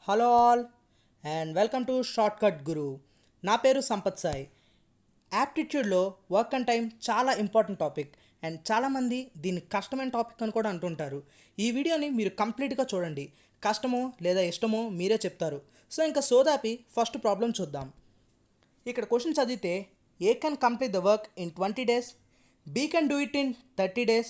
Hello all and welcome to shortcut Guru. నా పేరు సంపత్ సాయి. యాప్టిట్యూడ్లో వర్క్ అండ్ టైం చాలా ఇంపార్టెంట్ టాపిక్ అండ్ చాలామంది దీన్ని కష్టమైన టాపిక్ అని కూడా అంటుంటారు. ఈ వీడియోని మీరు కంప్లీట్గా చూడండి. కష్టమో లేదా ఇష్టమో మీరే చెప్తారు. సో ఇంకా సోదాపి ఫస్ట్ ప్రాబ్లం చూద్దాం. ఇక్కడ క్వశ్చన్ చదివితే A can complete the work in 20 days, B can do it in 30 days,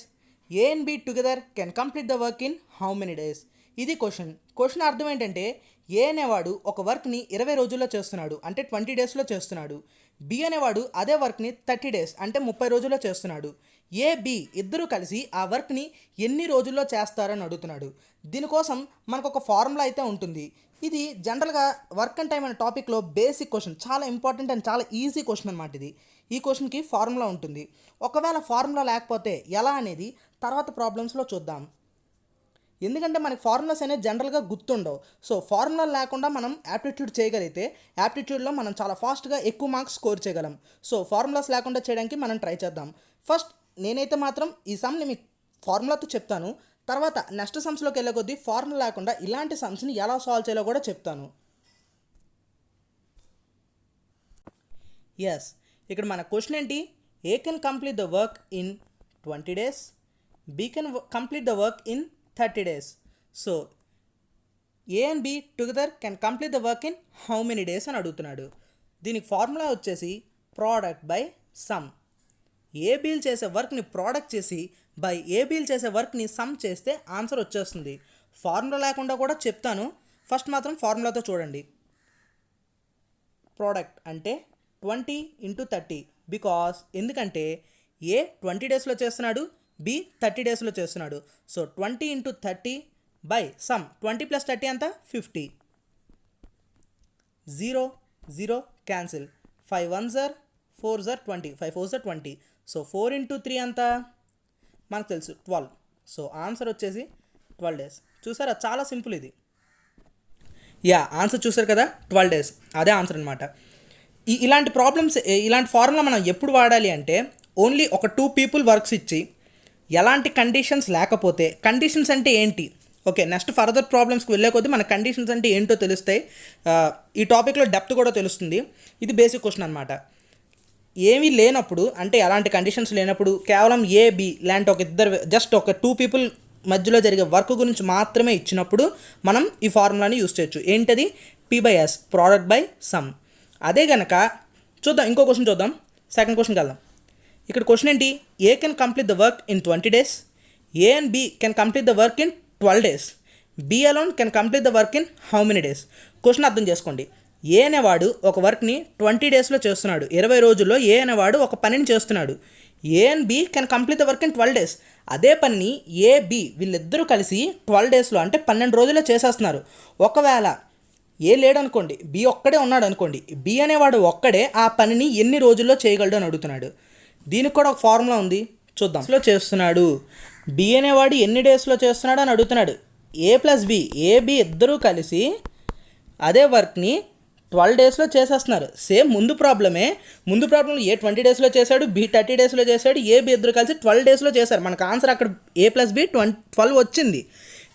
A and B together can complete the work in how many days. ఇది క్వశ్చన్ అర్థం ఏంటంటే ఏ అనేవాడు ఒక వర్క్ని 20 రోజుల్లో చేస్తున్నాడు అంటే 20 daysలో చేస్తున్నాడు. బి అనేవాడు అదే వర్క్ని 30 days అంటే 30 రోజుల్లో చేస్తున్నాడు. ఏ బి ఇద్దరూ కలిసి ఆ వర్క్ని ఎన్ని రోజుల్లో చేస్తారని అడుగుతున్నాడు. దీనికోసం మనకు ఒక ఫార్ములా అయితే ఉంటుంది. ఇది జనరల్గా వర్క్ అండ్ టైం అనే టాపిక్లో బేసిక్ క్వశ్చన్, చాలా ఇంపార్టెంట్ అండ్ చాలా ఈజీ క్వశ్చన్ అనమాట ఇది. ఈ క్వశ్చన్కి ఫార్ములా ఉంటుంది. ఒకవేళ ఫార్ములా లేకపోతే ఎలా అనేది తర్వాత ప్రాబ్లమ్స్లో చూద్దాం. ఎందుకంటే మనకి ఫార్ములాస్ అనేది జనరల్గా గుర్తుండవు. సో ఫార్ములా లేకుండా మనం యాప్టిట్యూడ్ చేయగలిగితే యాప్టిట్యూడ్లో మనం చాలా ఫాస్ట్గా ఎక్కువ మార్క్స్ స్కోర్ చేయగలం. సో ఫార్ములాస్ లేకుండా చేయడానికి మనం ట్రై చేద్దాం. ఫస్ట్ నేనైతే మాత్రం ఈ సమ్ని మీకు ఫార్ములాతో చెప్తాను. తర్వాత నెక్స్ట్ సమ్స్లోకి వెళ్ళే కొద్దీ ఫార్ములా లేకుండా ఇలాంటి సమ్స్ని ఎలా సాల్వ్ చేయాలో కూడా చెప్తాను. ఎస్, ఇక్కడ మన క్వశ్చన్ ఏంటి? A can complete the work in 20 days, B can complete the work in 30 days. So A and B together can complete the work in how many days అని అడుగుతున్నాడు. దీనికి ఫార్ములా వచ్చేసి ప్రోడక్ట్ బై సమ్. ఏబీలు చేసే వర్క్ని product చేసి by ఏబీలు చేసే వర్క్ని some చేస్తే ఆన్సర్ వచ్చేస్తుంది. ఫార్ములా లేకుండా కూడా చెప్తాను, ఫస్ట్ మాత్రం ఫార్ములాతో చూడండి. ప్రోడక్ట్ అంటే 20 × 30 బికాస్ ఎందుకంటే ఏ 20 daysలో చేస్తున్నాడు, బి 30 daysలో చేస్తున్నాడు. సో 20 × 30 బై సమ్ 20 + 30 అంతా 50. 0 0 cancel. 5 1s are 4s are 20, 5 4s are 20. So 4 × 3 అంతా మనకు తెలుసు 12. సో ఆన్సర్ వచ్చేసి 12 days. చూసారా, చాలా సింపుల్ ఇది. ఆన్సర్ చూసారు కదా, 12 days అదే ఆన్సర్ అనమాట. ఇలాంటి ప్రాబ్లమ్స్, ఇలాంటి ఫార్ములా మనం ఎప్పుడు వాడాలి అంటే ఓన్లీ ఒక 2 people వర్క్స్ ఇచ్చి ఎలాంటి కండిషన్స్ లేకపోతే, కండిషన్స్ అంటే ఏంటి, ఓకే నెక్స్ట్ ఫర్దర్ ప్రాబ్లమ్స్కి వెళ్ళే కొద్దీ మన కండిషన్స్ అంటే ఏంటో తెలుస్తాయి. ఈ టాపిక్లో డెప్త్ కూడా తెలుస్తుంది. ఇది బేసిక్ క్వశ్చన్ అనమాట. ఏమీ లేనప్పుడు అంటే ఎలాంటి కండిషన్స్ లేనప్పుడు కేవలం ఏ బి లాంటి ఒక ఇద్దరు జస్ట్ ఒక 2 people మధ్యలో జరిగే వర్క్ గురించి మాత్రమే ఇచ్చినప్పుడు మనం ఈ ఫార్ములాని యూస్ చేయొచ్చు. ఏంటది? P/S, product by some. అదే కనుక చూద్దాం, ఇంకో క్వశ్చన్ చూద్దాం. సెకండ్ క్వశ్చన్కి వెళ్దాం. ఇక్కడ క్వశ్చన్ ఏంటి? A can complete the work in 20 days, A and B can complete the work in 12 days, B alone can complete the work in how many days. Question అర్థం చేసుకోండి. ఏ అనేవాడు ఒక వర్క్ని 20 daysలో చేస్తున్నాడు, 20 రోజుల్లో ఏ అనేవాడు ఒక పనిని చేస్తున్నాడు. A and B can complete the work in 12 days. అదే పనిని ఏ బి వీళ్ళిద్దరూ కలిసి 12 daysలో అంటే 12 రోజుల్లో చేసేస్తున్నారు. ఒకవేళ ఏ లేడనుకోండి, బి ఒక్కడే ఉన్నాడు అనుకోండి, బి అనేవాడు ఒక్కడే ఆ పనిని ఎన్ని రోజుల్లో చేయగలడు అని అడుగుతున్నాడు. దీనికి కూడా ఒక ఫార్ములా ఉంది, చూద్దాం. లో చేస్తున్నాడు, బి అనేవాడు ఎన్ని డేస్లో చేస్తున్నాడు అని అడుగుతున్నాడు. ఏ ప్లస్ బి, ఏబి ఇద్దరూ కలిసి అదే వర్క్ని 12 daysలో చేసేస్తున్నారు. సేమ్ ముందు ప్రాబ్లమే. ముందు ప్రాబ్లంలో ఏ 20 daysలో చేశాడు, బి 30 daysలో చేశాడు, ఏబి ఇద్దరు కలిసి 12 daysలో చేశారు. మనకు ఆన్సర్ అక్కడ ఏ ప్లస్ బి 12 వచ్చింది.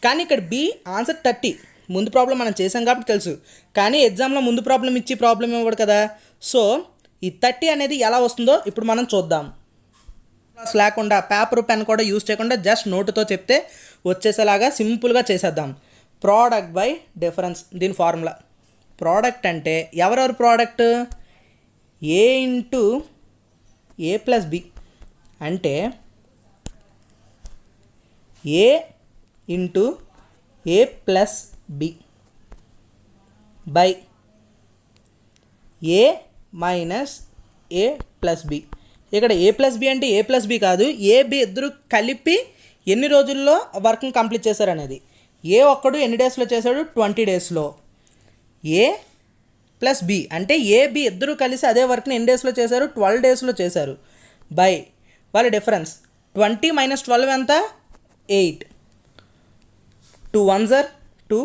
కానీ ఇక్కడ బి ఆన్సర్ 30. ముందు ప్రాబ్లం మనం చేసాం కాబట్టి తెలుసు, కానీ ఎగ్జామ్లో ముందు ప్రాబ్లం ఇచ్చి ప్రాబ్లం ఇవ్వడు కదా. సో ఈ 30 అనేది ఎలా వస్తుందో ఇప్పుడు మనం చూద్దాం. క్లాస్ లేకుండా పేపర్ పెన్ కూడా యూజ్ చేయకుండా జస్ట్ నోటుతో చెప్తే వచ్చేసేలాగా సింపుల్గా చేసేద్దాం. ప్రోడక్ట్ బై డిఫరెన్స్, దీని ఫార్ములా. ప్రోడక్ట్ అంటే ఎవరెవరు product? A into A plus B అంటే A into A plus B by A minus A plus B. ఇక్కడ ఏ ప్లస్ బి అంటే ఏ ప్లస్ బి కాదు, ఏ బి ఇద్దరు కలిపి ఎన్ని రోజుల్లో వర్క్ని కంప్లీట్ చేశారు అనేది. ఏ ఒక్కడు ఎన్ని డేస్లో చేశాడు? 20 daysలో. ఏ ప్లస్ బి అంటే ఏ బి ఇద్దరు కలిసి అదే వర్క్ని ఎన్ని డేస్లో చేశారు? 12 daysలో చేశారు. బై వాళ్ళ డిఫరెన్స్ 20 - 12 ఎంత? 8. 2 1s are 2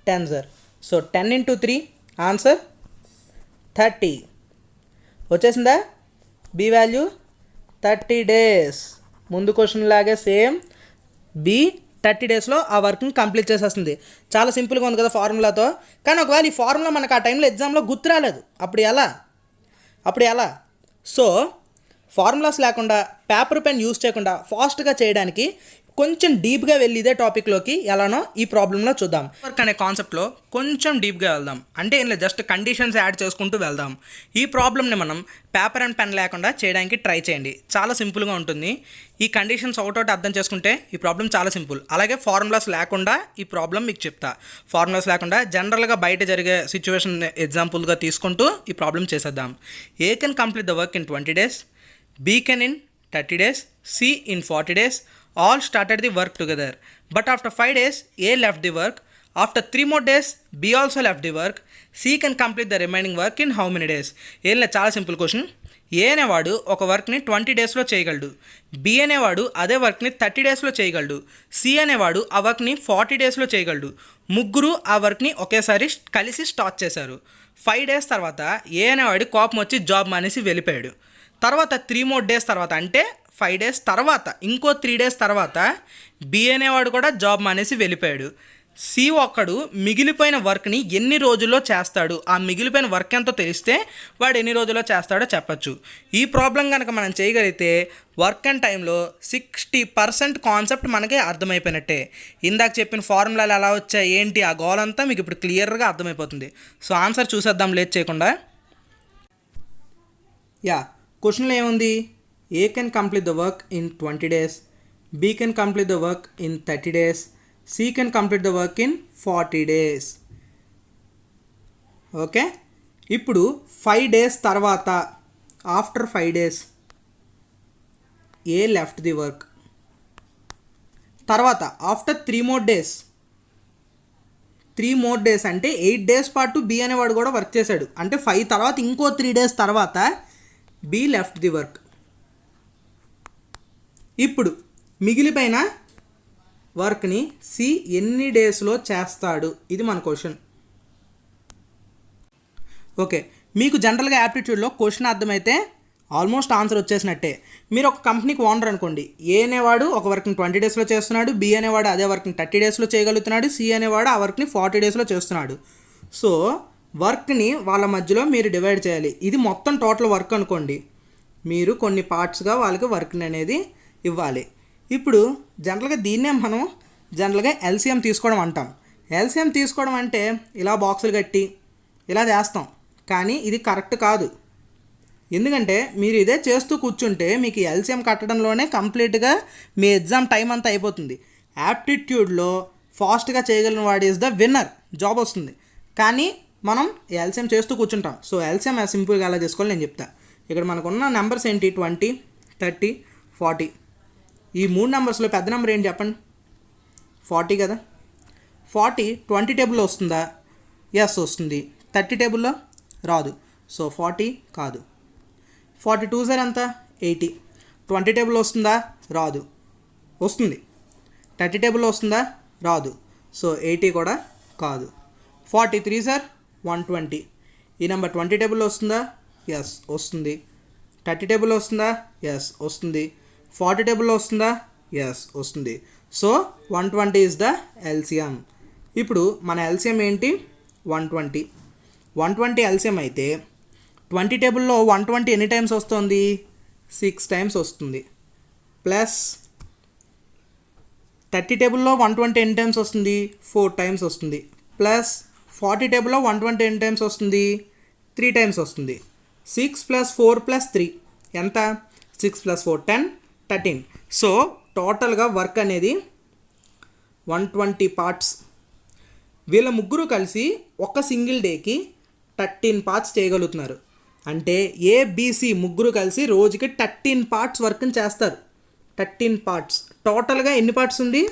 10s are. So 10 × 3 answer 30. వచ్చేసిందా? B value 30 days. ముందు క్వశ్చన్ లాగే సేమ్ బి 30 డేస్లో ఆ వర్క్ని కంప్లీట్ చేసేస్తుంది. చాలా సింపుల్గా ఉంది కదా ఫార్ములాతో. కానీ ఒకవేళ ఈ ఫార్ములా మనకు ఆ టైంలో ఎగ్జామ్లో గుర్తు రాలేదు, అప్పుడు ఎలా? సో ఫార్ములాస్ లేకుండా పేపర్ పెన్ యూస్ చేయకుండా ఫాస్ట్గా చేయడానికి కొంచెం డీప్గా వెళ్ళి ఇదే టాపిక్లోకి ఎలానో ఈ ప్రాబ్లంలో చూద్దాం. వర్క్ అనే కాన్సెప్ట్లో కొంచెం డీప్గా వెళ్దాం. అంటే ఇలా జస్ట్ కండిషన్స్ యాడ్ చేసుకుంటూ వెళ్దాం. ఈ ప్రాబ్లమ్ని మనం పేపర్ అండ్ పెన్ లేకుండా చేయడానికి ట్రై చేయండి. చాలా సింపుల్గా ఉంటుంది. ఈ కండిషన్స్ ఒకటోటి అర్థం చేసుకుంటే ఈ ప్రాబ్లం చాలా సింపుల్. అలాగే ఫార్ములాస్ లేకుండా ఈ ప్రాబ్లం మీకు చెప్తా. ఫార్ములాస్ లేకుండా జనరల్గా బయట జరిగే సిచ్యువేషన్ ఎగ్జాంపుల్గా తీసుకుంటూ ఈ ప్రాబ్లం చేసేద్దాం. ఏ can complete the work in 20 days, B can in 30 days, C in 40 days, all started the work together. But after 5 days, A left the work. After 3 more days, B also left the work. C can complete the remaining work in how many days? ఏం చాలా simple question. ఏ అనేవాడు ఒక వర్క్ని 20 డేస్లో చేయగలడు. B అనేవాడు అదే వర్క్ని 30 డేస్లో చేయగలడు. సి అనేవాడు ఆ వర్క్ని 40 డేస్లో చేయగలడు. ముగ్గురు ఆ వర్క్ని ఒకేసారి కలిసి స్టార్ట్ చేశారు. 5 days తర్వాత ఏ అనేవాడు కోపం వచ్చి జాబ్ మానేసి వెళ్ళిపోయాడు. తర్వాత 3 more days తర్వాత అంటే 5 days తర్వాత ఇంకో 3 days తర్వాత బి అనేవాడు కూడా జాబ్ మానేసి వెళ్ళిపోయాడు. సి ఒక్కడు మిగిలిపోయిన వర్క్ని ఎన్ని రోజుల్లో చేస్తాడు, ఆ మిగిలిపోయిన వర్క్ ఎంతో తెలిస్తే వాడు ఎన్ని రోజుల్లో చేస్తాడో చెప్పచ్చు. ఈ ప్రాబ్లం కనుక మనం చేయగలిగితే వర్క్ అండ్ టైంలో 60% కాన్సెప్ట్ మనకి అర్థమైపోయినట్టే. ఇందాక చెప్పిన ఫార్ములాలు ఎలా వచ్చాయి ఏంటి ఆ గోల్ అంతా మీకు ఇప్పుడు క్లియర్గా అర్థమైపోతుంది. సో ఆన్సర్ చూసేద్దాం లేట్ చేయకుండా. క్వశ్చన్లో ఏముంది? A can complete the work in 20 days, B can complete the work in 30 days, C can complete the work in 40 days. Okay, ఇప్పుడు 5 days తర్వాత after 5 days A left the work. తర్వాత after 3 more days, 3 more days అంటే 8 days పాటు B అనేవాడు కూడా work చేశాడు. అంటే 5 తర్వాత ఇంకో 3 days తర్వాత బి లెఫ్ట్ ది వర్క్. ఇప్పుడు మిగిలిపోయిన వర్క్ని సి ఎన్ని డేస్లో చేస్తాడు, ఇది మన క్వశ్చన్. ఓకే, మీకు జనరల్గా యాప్టిట్యూడ్లో క్వశ్చన్ అర్థమైతే ఆల్మోస్ట్ ఆన్సర్ వచ్చేసినట్టే. మీరు ఒక కంపెనీకి ఓనర్ అనుకోండి. ఏ అనేవాడు ఒక వర్క్ని 20 daysలో చేస్తున్నాడు, బి అనేవాడు అదే వర్క్ని 30 daysలో చేయగలుగుతున్నాడు, సి అనేవాడు ఆ వర్క్ని 40 daysలో చేస్తున్నాడు. సో వర్క్ని వాళ్ళ మధ్యలో మీరు డివైడ్ చేయాలి. ఇది మొత్తం టోటల్ వర్క్ అనుకోండి. మీరు కొన్ని పార్ట్స్గా వాళ్ళకి వర్క్ని అనేది ఇవ్వాలి. ఇప్పుడు జనరల్గా దీన్నే మనం జనరల్గా ఎల్సిఎం తీసుకోవడం అంటాం. ఎల్సిఎం తీసుకోవడం అంటే ఇలా బాక్సులు కట్టి ఇలా చేస్తాం, కానీ ఇది కరెక్ట్ కాదు. ఎందుకంటే మీరు ఇదే చేస్తూ కూర్చుంటే మీకు ఎల్సిఎం కట్టడంలోనే కంప్లీట్గా మీ ఎగ్జామ్ టైం అంతా అయిపోతుంది. యాప్టిట్యూడ్లో ఫాస్ట్గా చేయగలిగిన వాడు ఈజ్ ద విన్నర్, జాబ్ వస్తుంది. కానీ మనం ఎల్సిఎం చేస్తూ కూర్చుంటాం. సో ఎల్సిఎం సింపుల్గా ఎలా చేసుకోవాలి నేను చెప్తా. ఇక్కడ మనకున్న నెంబర్స్ ఏంటి? 20, 30, 40. ఈ 3 నెంబర్స్లో పెద్ద నెంబర్ ఏంటి చెప్పండి? 40 కదా. 40 20 టేబుల్లో వస్తుందా? ఎస్ వస్తుంది. 30 టేబుల్లో రాదు. సో 40 కాదు. 42 సార్ ఎంత? 80. 20 టేబుల్లో వస్తుందా? రాదు. వస్తుంది. 30 టేబుల్లో వస్తుందా? రాదు. సో 80 కూడా కాదు. 43 సార్ 120. ఈ నెంబర్ 20 టేబుల్లో వస్తుందా? ఎస్ వస్తుంది. 30 టేబుల్లో వస్తుందా? ఎస్ వస్తుంది. 40 టేబుల్లో వస్తుందా? ఎస్ వస్తుంది. So 120 is the LCM. ఇప్పుడు మన ఎల్సిఎం ఏంటి? 120. 120 ఎల్సిఎం అయితే 20 టేబుల్లో 120 ఎన్ని టైమ్స్ వస్తుంది? 6 టైమ్స్ వస్తుంది. ప్లస్ 30 టేబుల్లో 120 ఎన్ని టైమ్స్ వస్తుంది? 4 టైమ్స్ వస్తుంది. ప్లస్ 40 టేబుల్లో 120 ఎన్ని టైమ్స్ వస్తుంది? 3 టైమ్స్ వస్తుంది. 6 + 4 + 3 ఎంత? 6 + 4 10, 13. సో టోటల్గా వర్క్ అనేది 120 పార్ట్స్. వీళ్ళ ముగ్గురు కలిసి ఒక సింగిల్ డేకి 13 పార్ట్స్ చేయగలుగుతున్నారు. అంటే ఏబిసి ముగ్గురు కలిసి రోజుకి 13 పార్ట్స్ వర్క్ని చేస్తారు. 13 పార్ట్స్. టోటల్గా ఎన్ని పార్ట్స్ ఉంది?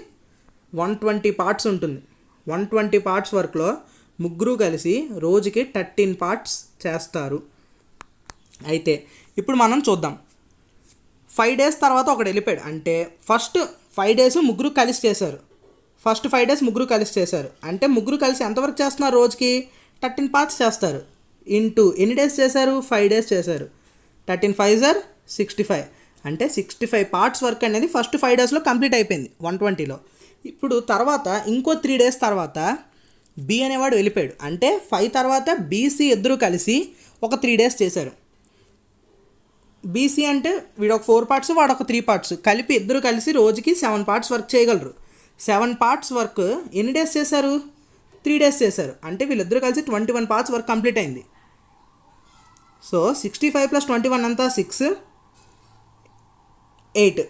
120 పార్ట్స్ ఉంటుంది. 120 పార్ట్స్ వర్క్లో ముగ్గురు కలిసి రోజుకి 13 పార్ట్స్ చేస్తారు. అయితే ఇప్పుడు మనం చూద్దాం. 5 days తర్వాత ఒకడు వెళ్ళిపోయాడు. అంటే ఫస్ట్ 5 days ముగ్గురు కలిసి చేశారు. ఫస్ట్ 5 days ముగ్గురు కలిసి చేశారు. అంటే ముగ్గురు కలిసి ఎంతవరకు చేస్తున్నారు? రోజుకి 13 పార్ట్స్ చేస్తారు. ఇంటూ ఎన్ని డేస్ చేశారు? 5 days చేశారు. 13 5 are 65. అంటే 65 పార్ట్స్ వర్క్ అనేది ఫస్ట్ 5 daysలో కంప్లీట్ అయిపోయింది 120లో. ఇప్పుడు తర్వాత ఇంకో 3 డేస్ తర్వాత బి అనేవాడు వెళ్ళిపోయాడు. అంటే 5 తర్వాత బీసీ ఇద్దరు కలిసి ఒక 3 డేస్ చేశారు. బీసీ అంటే వీడు ఒక 4 పార్ట్స్, వాడు ఒక 3 పార్ట్స్, కలిపి ఇద్దరు కలిసి రోజుకి 7 పార్ట్స్ వర్క్ చేయగలరు. 7 పార్ట్స్ వర్క్ ఎన్ని డేస్ చేశారు? 3 డేస్ చేశారు. అంటే వీళ్ళిద్దరూ కలిసి 21 పార్ట్స్ వర్క్ కంప్లీట్ అయింది. సో 65 + 21 అంతా 6, 8,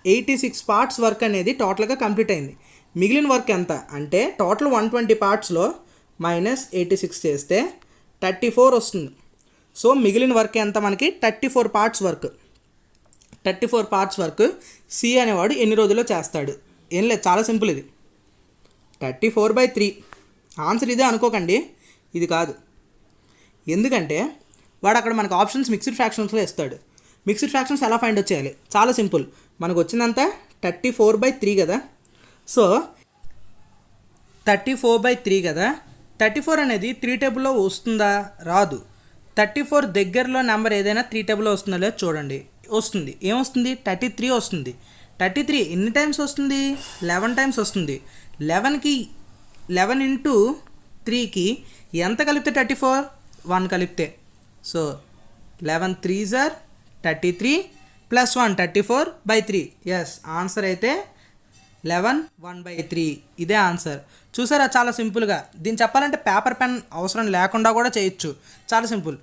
86 పార్ట్స్ వర్క్ అనేది టోటల్గా కంప్లీట్ అయింది. మిగిలిన వర్క్ ఎంత అంటే టోటల్ 120 పార్ట్స్లో -86 చేస్తే 34 వస్తుంది. సో మిగిలిన వర్క్ ఎంత మనకి? 34 parts work. 34 parts work C అనేవాడు ఎన్ని రోజుల్లో చేస్తాడు? ఏం లేదు, చాలా సింపుల్ ఇది. 34/3. ఆన్సర్ ఇదే అనుకోకండి, ఇది కాదు. ఎందుకంటే వాడు అక్కడ మనకు ఆప్షన్స్ మిక్స్డ్ ఫ్రాక్షన్స్లో ఇస్తాడు. మిక్స్డ్ ఫ్రాక్షన్స్ ఎలా ఫైండ్ అవుట్ చేయాలి? చాలా సింపుల్. మనకు వచ్చిందంతా 34/3 కదా. సో 34/3 కదా. 34 అనేది 3 టేబుల్లో వస్తుందా? రాదు. 34 దగ్గరలో నెంబర్ ఏదైనా 3 టేబుల్లో వస్తుందో లేదో చూడండి. వస్తుంది. ఏమొస్తుంది? 33 వస్తుంది. 33 ఎన్ని టైమ్స్ వస్తుంది? 11 టైమ్స్ వస్తుంది. 11 × 3కి ఎంత కలిపితే 34? 1 కలిపితే. So 11 3s are 33 + 1 34/3. Yes, answer అయితే 11 1/3. ఇదే ఆన్సర్. చూసారా, చాలా సింపుల్గా. దీన్ని చెప్పాలంటే పేపర్ పెన్ అవసరం లేకుండా కూడా చేయొచ్చు. చాలా సింపుల్.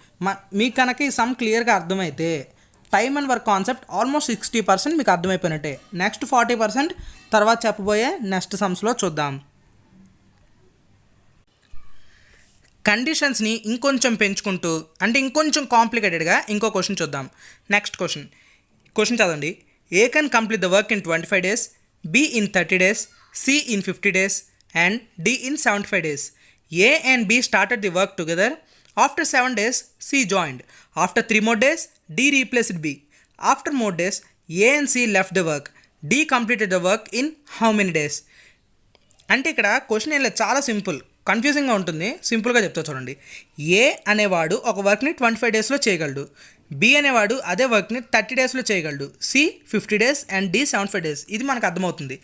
మీకు కనుక ఈ సమ్ క్లియర్గా అర్థమైతే time and work concept almost 60% మీకు అర్థమైపోయినట్టే. నెక్స్ట్ 40% తర్వాత చెప్పబోయే నెక్స్ట్ సమ్స్లో చూద్దాం. కండిషన్స్ని ఇంకొంచెం పెంచుకుంటూ, అంటే ఇంకొంచెం కాంప్లికేటెడ్గా ఇంకో క్వశ్చన్ చూద్దాం. నెక్స్ట్ క్వశ్చన్ చదవండి. A can complete the work in 25 days, B in 30 days, C in 50 days and D in 75 days. A and B started the work together. After 7 days, C joined. After 3 more days, D replaced B. After more days, A and C left the work. D completed the work in how many days? అంటే ఇక్కడ question ఏం లేదు, చాలా simple. కన్ఫ్యూజింగ్గా ఉంటుంది, సింపుల్గా చెప్తా చూడండి. ఏ అనేవాడు ఒక వర్క్ని 25 daysలో చేయగలడు. బి అనేవాడు అదే వర్క్ని 30 daysలో చేయగలడు. C 50 days and D 75 days. ఇది మనకు అర్థమవుతుంది.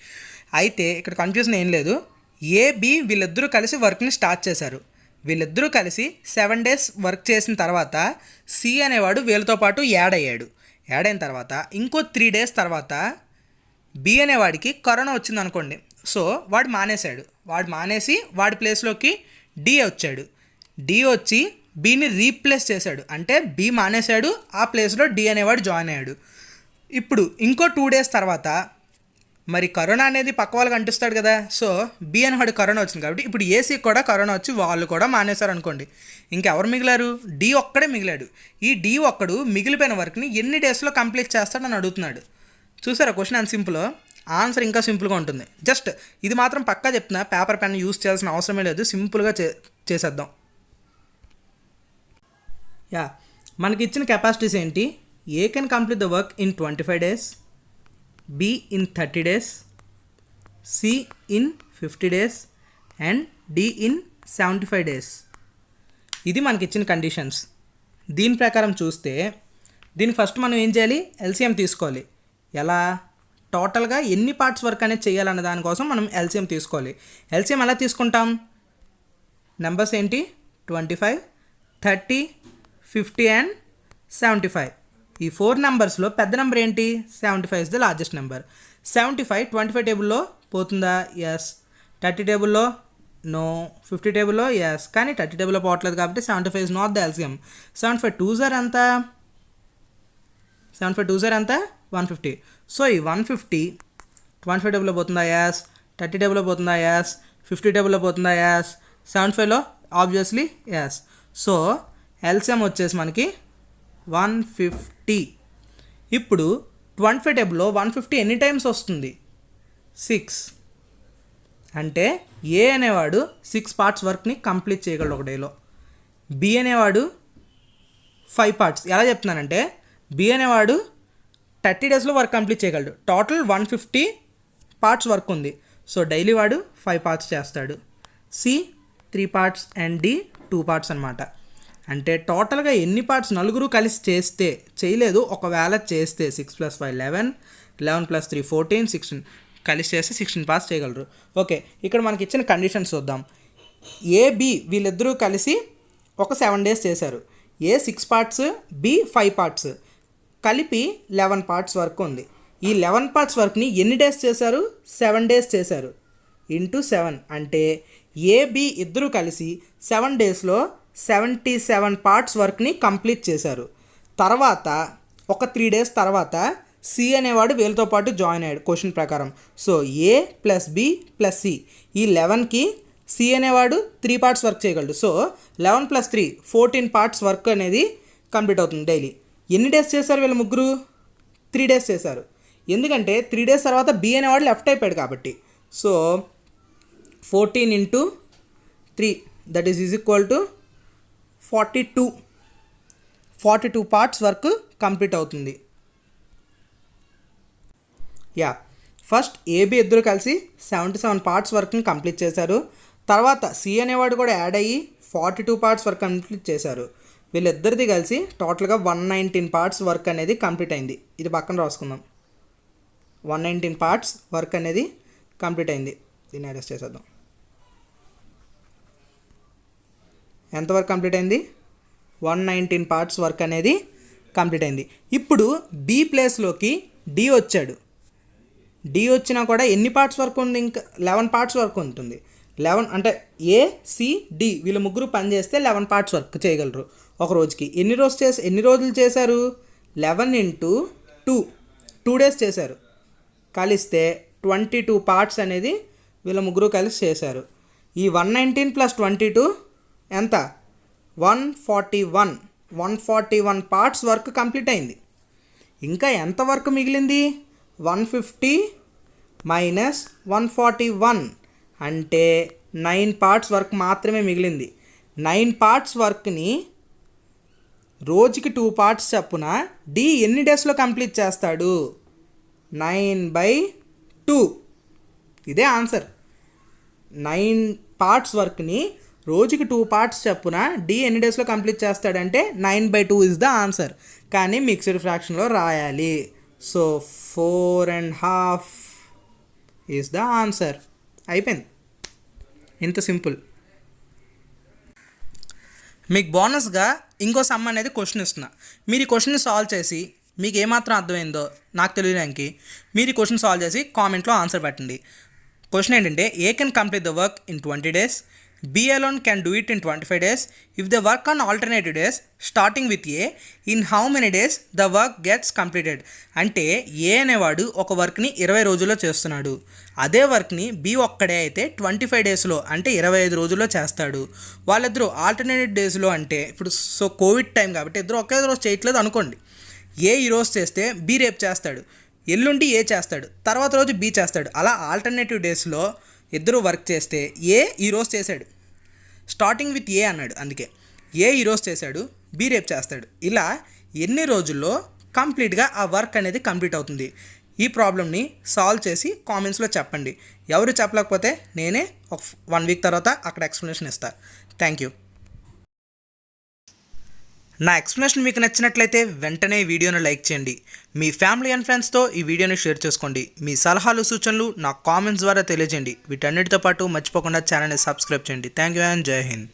అయితే ఇక్కడ కన్ఫ్యూజన్ ఏం లేదు. ఏ బి వీళ్ళిద్దరూ కలిసి వర్క్ని స్టార్ట్ చేశారు. వీళ్ళిద్దరూ కలిసి 7 days వర్క్ చేసిన తర్వాత సి అనేవాడు వీళ్ళతో పాటు యాడ్ అయ్యాడు. యాడ్ అయిన తర్వాత ఇంకో 3 days తర్వాత బి అనేవాడికి కరోనా వచ్చింది అనుకోండి. సో వాడు మానేశాడు. వాడు మానేసి వాడి ప్లేస్లోకి డి వచ్చాడు. డి వచ్చి బిని రీప్లేస్ చేశాడు. అంటే బి మానేశాడు, ఆ ప్లేస్లో డి అనేవాడు జాయిన్ అయ్యాడు. ఇప్పుడు ఇంకో 2 days తర్వాత మరి కరోనా అనేది పక్క వాళ్ళకి అంటిస్తాడు కదా. సో బి అనేవాడు కరోనా వచ్చింది కాబట్టి ఇప్పుడు ఏసీకి కూడా కరోనా వచ్చి వాళ్ళు కూడా మానేశారు అనుకోండి. ఇంకెవరు మిగిలారు? డి ఒక్కడే మిగిలాడు. ఈ డి ఒక్కడు మిగిలిపోయిన వర్క్ని ఎన్ని డేస్లో కంప్లీట్ చేస్తాడని అడుగుతున్నాడు. చూసారా క్వశ్చన్ అంత సింపుల్. ఆన్సర్ ఇంకా సింపుల్గా ఉంటుంది. జస్ట్ ఇది మాత్రం పక్కా చెప్తున్నా, పేపర్ పెన్ యూజ్ చేయాల్సిన అవసరమే లేదు, సింపుల్గా చేసేద్దాం. మనకి ఇచ్చిన కెపాసిటీస్ ఏంటి? A can complete the work in 25 days, B in 30 days, C in 50 days and D in 75 days. ఇది మనకి ఇచ్చిన కండిషన్స్. దీని ప్రకారం చూస్తే దీనికి ఫస్ట్ మనం ఏం చేయాలి? ఎల్సిఎం తీసుకోవాలి. ఎలా? టోటల్గా ఎన్ని పార్ట్స్ వర్క్ అనేది చేయాలన్న దానికోసం మనం ఎల్సిఎం తీసుకోవాలి. ఎల్సిఎం ఎలా తీసుకుంటాం? నెంబర్స్ ఏంటి? 25, 30, 50 అండ్ 75. ఈ 4 నెంబర్స్లో పెద్ద నెంబర్ ఏంటి? 75 ఇస్ ద లార్జెస్ట్ నెంబర్. 75 25 టేబుల్లో పోతుందా? ఎస్. 30 టేబుల్లో? నో. 50 టేబుల్లో? ఎస్. కానీ 30 టేబుల్లో పోవట్లేదు కాబట్టి 75 is not the LCM. 75 2s are ఎంత? 75 2s are ఎంత? 150. సో ఈ 150 25 టేబుల్లో పోతుందా? ఎస్. 30 టేబుల్లో పోతుందా? ఎస్. 50 టేబుల్లో పోతుందా? ఎస్. 75లో ఆబ్వియస్లీ ఎస్. సో ఎల్సిఎం వచ్చేసి మనకి 150. ఇప్పుడు 25 టేబుల్లో 150 ఎన్ని టైమ్స్ వస్తుంది? 6. అంటే ఏ అనేవాడు 6 పార్ట్స్ వర్క్ని కంప్లీట్ చేయగలడు ఒక డేలో. బి అనేవాడు 5 parts. ఎలా చెప్తున్నానంటే బి అనేవాడు 30 daysలో వర్క్ కంప్లీట్ చేయగలడు. టోటల్ 150 parts వర్క్ ఉంది. సో డైలీ వాడు 5 parts చేస్తాడు. C 3 parts and D 2 parts అనమాట. అంటే టోటల్గా ఎన్ని పార్ట్స్ నలుగురు కలిసి చేయలేదు. ఒకవేళ చేస్తే 6 + 5 11, 11 + 3 14, 16, కలిసి చేస్తే 16 పార్ట్స్ చేయగలరు. ఓకే, ఇక్కడ మనకి ఇచ్చిన కండిషన్స్ చూద్దాం. ఏ బి వీళ్ళిద్దరూ కలిసి ఒక 7 days చేశారు. ఏ 6 parts, బి 5 parts, కలిపి 11 parts వర్క్ ఉంది. ఈ 11 parts వర్క్ని ఎన్ని డేస్ చేశారు? 7 days చేశారు. ఇంటూ 7 అంటే ఏబి ఇద్దరు కలిసి 7 daysలో 77 parts వర్క్ని కంప్లీట్ చేశారు. తర్వాత ఒక 3 days తర్వాత సి అనేవాడు వీళ్ళతో పాటు జాయిన్ అయ్యాడు క్వశ్చన్ ప్రకారం. సో ఏ ప్లస్ బి ప్లస్ సి, ఈ 11కి సి అనేవాడు 3 parts వర్క్ చేయగలడు. సో 11 + 3 14 parts వర్క్ అనేది కంప్లీట్ అవుతుంది డైలీ. ఎన్ని డేస్ చేశారు వీళ్ళ ముగ్గురు? 3 days చేశారు. ఎందుకంటే 3 days తర్వాత బి అనేవాడు లెఫ్ట్ అయిపోయాడు కాబట్టి. So 14 × 3 that is equal to 42 parts work complete అవుతుంది. ఫస్ట్ ఏబి ఇద్దరు కలిసి 77 parts వర్క్ని కంప్లీట్ చేశారు. తర్వాత సి అనేవాడు కూడా యాడ్ అయ్యి 42 parts వర్క్ కంప్లీట్ చేశారు. వీళ్ళిద్దరిది కలిసి టోటల్గా 119 parts వర్క్ అనేది కంప్లీట్ అయింది. ఇది పక్కన రాసుకుందాం. 119 parts వర్క్ అనేది కంప్లీట్ అయింది. దీన్ని అడ్జస్ట్ చేసేద్దాం. ఎంతవరకు కంప్లీట్ అయింది? 119 parts వర్క్ అనేది కంప్లీట్ అయింది. ఇప్పుడు బి ప్లేస్లోకి డి వచ్చాడు. డి వచ్చినా కూడా ఎన్ని పార్ట్స్ వర్క్ ఉంది? ఇంకా 11 parts వర్క్ ఉంటుంది. 11 అంటే ఏ సి డి వీళ్ళ ముగ్గురు పని చేస్తే 11 parts వర్క్ చేయగలరు ఒక రోజుకి. ఎన్ని రోజులు చేశారు? 11 × 2 days చేశారు. కలిస్తే 22 parts అనేది వీళ్ళ ముగ్గురు కలిసి చేశారు. ఈ 119 + 22 ఎంత? 141 parts వర్క్ కంప్లీట్ అయింది. ఇంకా ఎంత వర్క్ మిగిలింది? 150 - 141 అంటే 9 parts వర్క్ మాత్రమే మిగిలింది. 9 parts వర్క్ని రోజుకి 2 parts చప్పున డి ఎన్ని డేస్లో కంప్లీట్ చేస్తాడు? 9/2. ఇదే ఆన్సర్. 9 parts వర్క్ని రోజుకి 2 parts చప్పున డి ఎన్ని డేస్లో కంప్లీట్ చేస్తాడంటే 9/2 ఇస్ ద ఆన్సర్. కానీ మిక్స్డ్ ఫ్రాక్షన్లో రాయాలి. So 4.5 is the answer. అయిపోయింది. ఇంత సింపుల్. మీకు బోనస్గా ఇంకో సమ్ అనేది క్వశ్చన్ ఇస్తున్నా. మీరు ఈ క్వశ్చన్ని సాల్వ్ చేసి మీకు ఏమాత్రం అర్థమైందో నాకు తెలియడానికి మీరు ఈ క్వశ్చన్ సాల్వ్ చేసి కామెంట్లో ఆన్సర్ పెట్టండి. క్వశ్చన్ ఏంటంటే ఏ can complete the work in 20 days, B alone can do it in 25 days. If they work on alternative days starting with A, in how many days the work gets completed? అంటే ఏ అనేవాడు ఒక వర్క్ని 20 రోజుల్లో చేస్తున్నాడు. అదే వర్క్ని B ఒక్కడే అయితే 25 daysలో అంటే 25 రోజుల్లో చేస్తాడు. వాళ్ళిద్దరూ ఆల్టర్నేటివ్ డేస్లో అంటే ఇప్పుడు కోవిడ్ టైం కాబట్టి ఇద్దరు ఒకే రోజు చేయట్లేదు అనుకోండి. ఏ ఈరోజు చేస్తే బి రేపు చేస్తాడు, ఎల్లుండి ఏ చేస్తాడు, తర్వాత రోజు బి చేస్తాడు. అలా ఆల్టర్నేటివ్ డేస్లో ఇద్దరు వర్క్ చేస్తే ఏ ఈరోజు చేశాడు, స్టార్టింగ్ విత్ ఏ అన్నాడు, అందుకే ఏ ఈరోజు చేశాడు, బి రేపు చేస్తాడు. ఇలా ఎన్ని రోజుల్లో కంప్లీట్గా ఆ వర్క్ అనేది కంప్లీట్ అవుతుంది? ఈ ప్రాబ్లమ్ని సాల్వ్ చేసి కామెంట్స్లో చెప్పండి. ఎవరు చెప్పలేకపోతే నేనే ఒక 1 week తర్వాత అక్కడ ఎక్స్ప్లెనేషన్ ఇస్తాను. Thank you. నా ఎక్స్ప్లెనేషన్ మీకు నచ్చినట్లయితే వెంటనే ఈ వీడియోను లైక్ చేయండి. మీ ఫ్యామిలీ అండ్ ఫ్రెండ్స్తో ఈ వీడియోని షేర్ చేసుకోండి. మీ సలహాలు సూచనలు నా కామెంట్స్ ద్వారా తెలియజేయండి. వీటన్నిటితో పాటు మర్చిపోకుండా ఛానల్ని సబ్స్క్రైబ్ చేయండి. థ్యాంక్ యూ అండ్ జై హింద్.